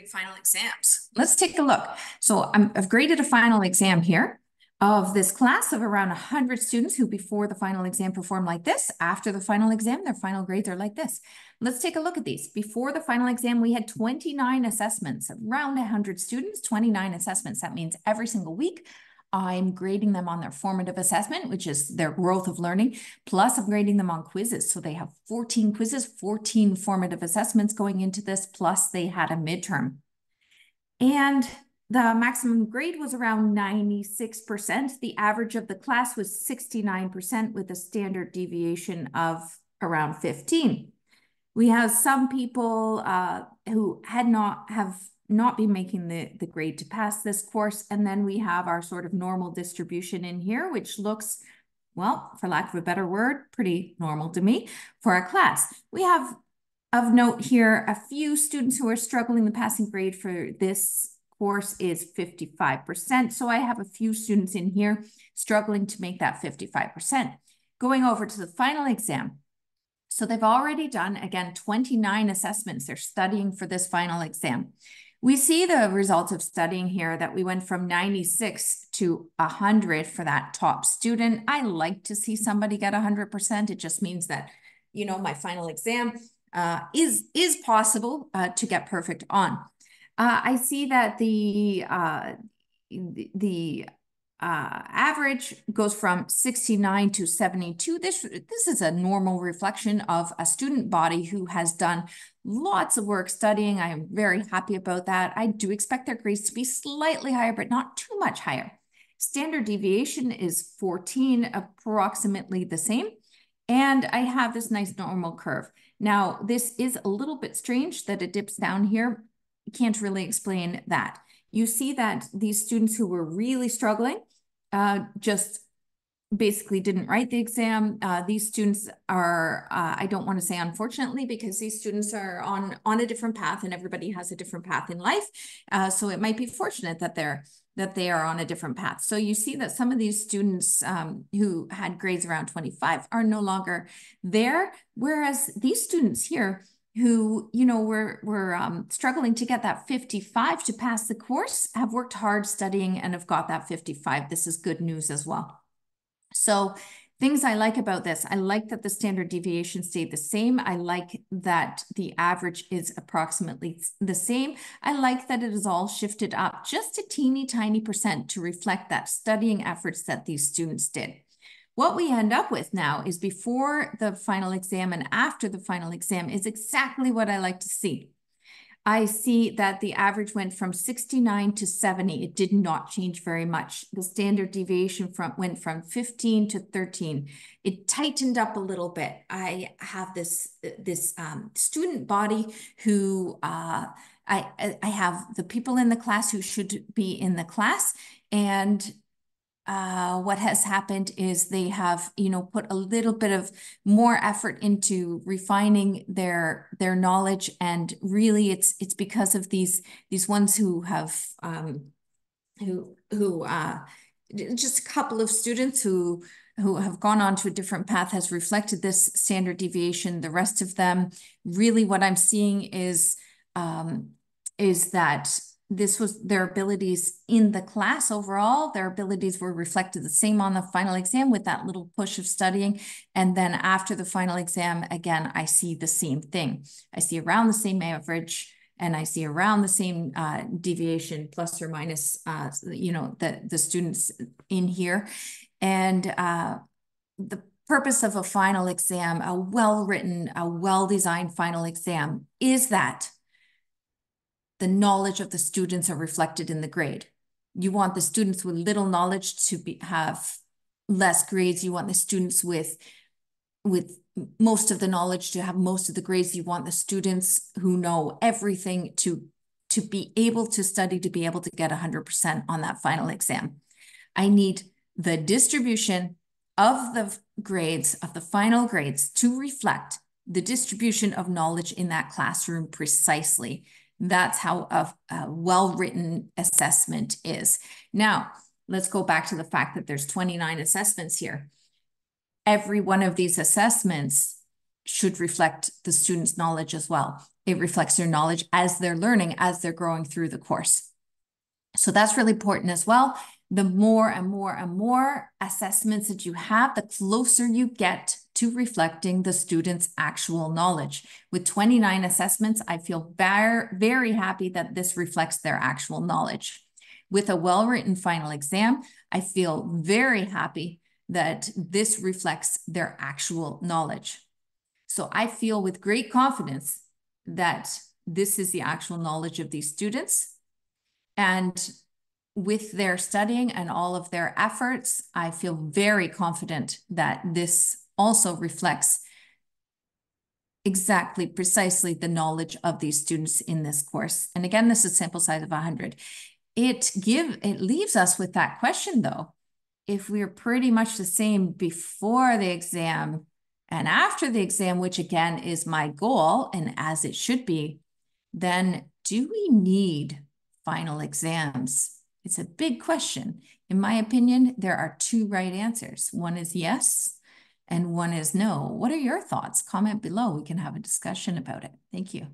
Final exams. Let's take a look. So I've graded a final exam here of this class of around 100 students who before the final exam performed like this. After the final exam, their final grades are like this. Let's take a look at these. Before the final exam, we had 29 assessments, around 100 students, 29 assessments. That means every single week, I'm grading them on their formative assessment, which is their growth of learning, plus I'm grading them on quizzes. So they have 14 quizzes, 14 formative assessments going into this, plus they had a midterm. And the maximum grade was around 96%. The average of the class was 69% with a standard deviation of around 15. We have some people who have not been making the grade to pass this course. And then we have our sort of normal distribution in here, which looks, well, for lack of a better word, pretty normal to me for our class. We have, of note here, a few students who are struggling. The passing grade for this course is 55%. So I have a few students in here struggling to make that 55%. Going over to the final exam. So they've already done, again, 29 assessments. They're studying for this final exam. We see the results of studying here that we went from 96 to 100 for that top student. I like to see somebody get 100%. It just means that, you know, my final exam is possible to get perfect on. I see that the average goes from 69 to 72. This is a normal reflection of a student body who has done lots of work studying. I am very happy about that. I do expect their grades to be slightly higher, but not too much higher. Standard deviation is 14, approximately the same. And I have this nice normal curve. Now, this is a little bit strange that it dips down here. Can't really explain that. You see that these students who were really struggling just basically didn't write the exam. These students are, I don't want to say unfortunately, because these students are on a different path and everybody has a different path in life. So it might be fortunate that they are on a different path. So you see that some of these students who had grades around 25 are no longer there, whereas these students here who, you know, were struggling to get that 55 to pass the course, have worked hard studying and have got that 55. This is good news as well. So things I like about this, I like that the standard deviation stayed the same. I like that the average is approximately the same. I like that it is all shifted up just a teeny tiny percent to reflect that studying efforts that these students did. What we end up with now is before the final exam and after the final exam is exactly what I like to see. I see that the average went from 69 to 70. It did not change very much. The standard deviation went from 15 to 13. It tightened up a little bit. I have this student body who I have the people in the class who should be in the class, and what has happened is they have, you know, put a little bit of more effort into refining their knowledge, and really it's because of these ones who have just a couple of students who have gone on to a different path has reflected this standard deviation. The rest of them, really what I'm seeing is that this was their abilities in the class overall. Their abilities were reflected the same on the final exam with that little push of studying. And then after the final exam, again, I see the same thing. I see around the same average, and I see around the same deviation, plus or minus, you know, the students in here. And the purpose of a final exam, a well-written, a well-designed final exam, is that the knowledge of the students are reflected in the grade. You want the students with little knowledge to have less grades. You want the students with most of the knowledge to have most of the grades. You want the students who know everything to be able to study, to be able to get 100% on that final exam. I need the distribution of the grades, of the final grades, to reflect the distribution of knowledge in that classroom precisely. That's how a well-written assessment is. Now, let's go back to the fact that there's 29 assessments here. Every one of these assessments should reflect the student's knowledge as well. it reflects their knowledge as they're learning, as they're growing through the course. So that's really important as well. The more and more and more assessments that you have, the closer you get to reflecting the student's actual knowledge. With 29 assessments, I feel very, very happy that this reflects their actual knowledge. With a well-written final exam, I feel very happy that this reflects their actual knowledge. So I feel with great confidence that this is the actual knowledge of these students. And with their studying and all of their efforts, I feel very confident that this also reflects exactly, precisely the knowledge of these students in this course. And again, this is sample size of 100. It leaves us with that question though. If we're pretty much the same before the exam and after the exam, which again is my goal and as it should be, then do we need final exams? It's a big question. In my opinion, there are two right answers. One is yes, and one is no. What are your thoughts? Comment below. We can have a discussion about it. Thank you.